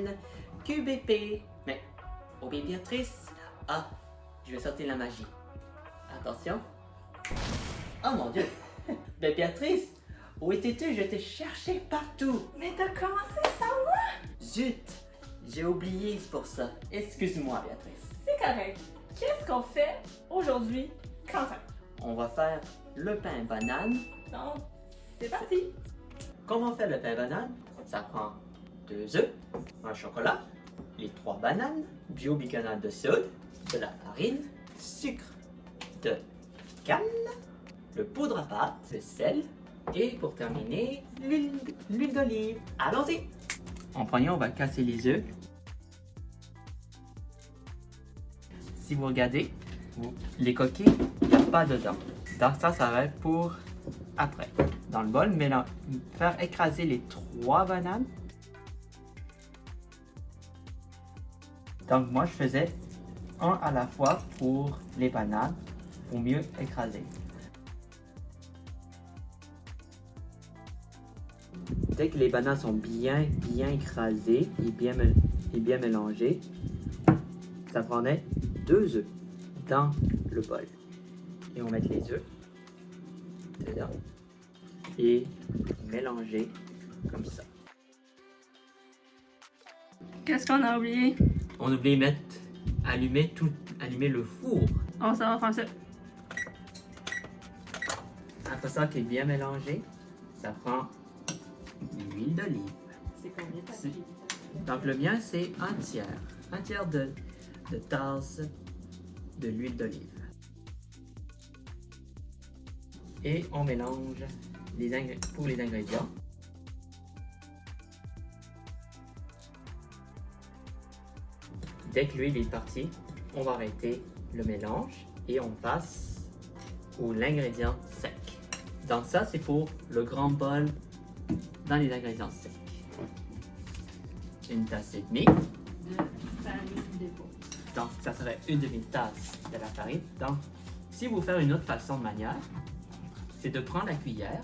chaîne QBP. Mais, oh bien Béatrice, ah, je vais sortir la magie. Attention. Oh mon Dieu. Ben Béatrice, où étais-tu? Je t'ai cherché partout. Mais t'as commencé sans moi? Zut, j'ai oublié pour ça. Excuse-moi Béatrice. C'est correct. Qu'est-ce qu'on fait aujourd'hui, Quentin? On va faire le pain banane. Donc, c'est parti. Comment on fait le pain banane? Ça prend 2 œufs, un chocolat, les 3 bananes, biobicarbonate de soude, de la farine, sucre de canne, le poudre à pâte, le sel et pour terminer, l'huile d'olive. Allons-y! En premier, on va casser les œufs. Si vous regardez, les coquilles, il n'y a pas dedans. Donc ça va être pour après. Dans le bol, faire écraser les 3 bananes. Donc moi, je faisais un à la fois pour les bananes, pour mieux écraser. Dès que les bananes sont bien écrasées et bien mélangées, ça prendrait 2 œufs dans le bol. Et on met les œufs dedans et mélanger comme ça. Qu'est-ce qu'on a oublié? On oublie de allumer le four. On s'en va faire ça. Après ça qui est bien mélangé, ça prend l'huile d'olive. C'est combien de C'est- Donc le mien c'est un tiers de tasse de l'huile d'olive. Et on mélange pour les ingrédients. Dès que l'huile est partie, on va arrêter le mélange et on passe aux ingrédients secs. Donc ça, c'est pour le grand bol dans les ingrédients secs. Une tasse et demie. De farine d'épaule. Donc ça serait une demi-tasse de la farine. Donc, si vous faites une autre façon de manière, c'est de prendre la cuillère,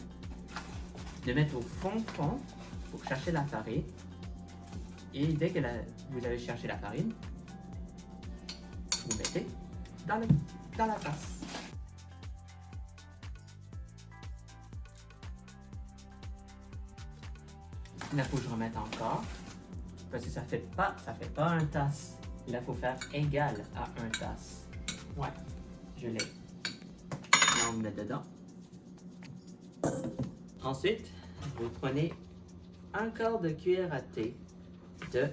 de mettre au fond pour chercher la farine. Et dès que vous avez cherché la farine, vous mettez dans la tasse. Là, il faut que je remette encore, parce que ça fait pas un tasse. Là, il faut faire égal à un tasse. Ouais, je l'ai. Là, on le met dedans. Ensuite, vous prenez un quart de cuillère à thé de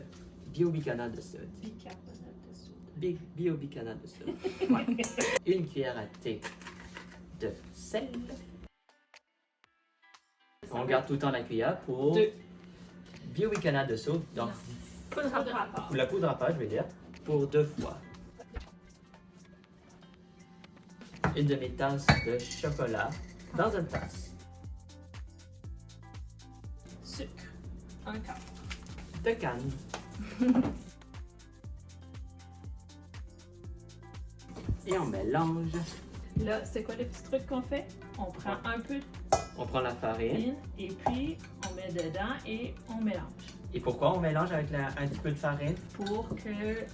biobicarbonate de soude. Bicarbonate de soude. Biobicarbonate de soude. Ouais. Une cuillère à thé de sel. On garde tout le temps la cuillère pour 2. biobicarbonate de soude. Donc, Poudre à pâte. ou la poudre à pâte, je vais dire, pour 2 fois. Une demi-tasse de chocolat dans une tasse. Sucre. Un quart. De canne. Et on mélange. Là, c'est quoi le petit truc qu'on fait? On prend un peu de On prend la farine. farine et puis on met dedans et on mélange. Et pourquoi on mélange avec un petit peu de farine? Pour que les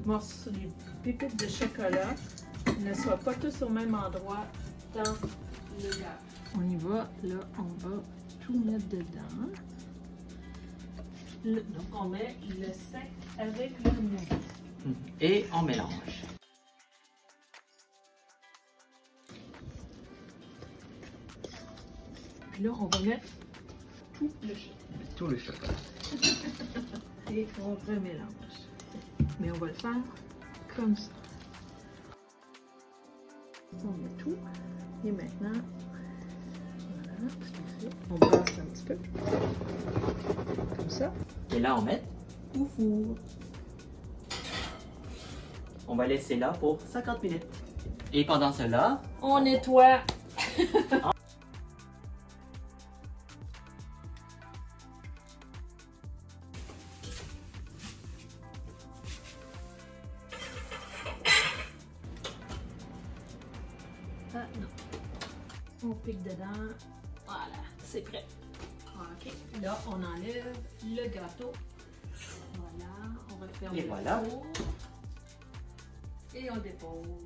morceaux, les pépites de chocolat ne soient pas tous au même endroit dans le gâteau. On y va, là, on va tout mettre dedans. Donc on met le sec avec le mou. Et on mélange. Puis là, on va mettre tout le chocolat. Tout le chocolat. Et on remélange. Mais on va le faire comme ça. On met tout. Et maintenant, voilà, tout à fait. On brasse un petit peu. Comme ça. Et là, on met au four. On va laisser là pour 50 minutes. Et pendant cela, On nettoie. Ah non. On pique dedans. Voilà, c'est prêt. OK. Là, on enlève le gâteau. ferme Et le voilà. four. Et on dépose.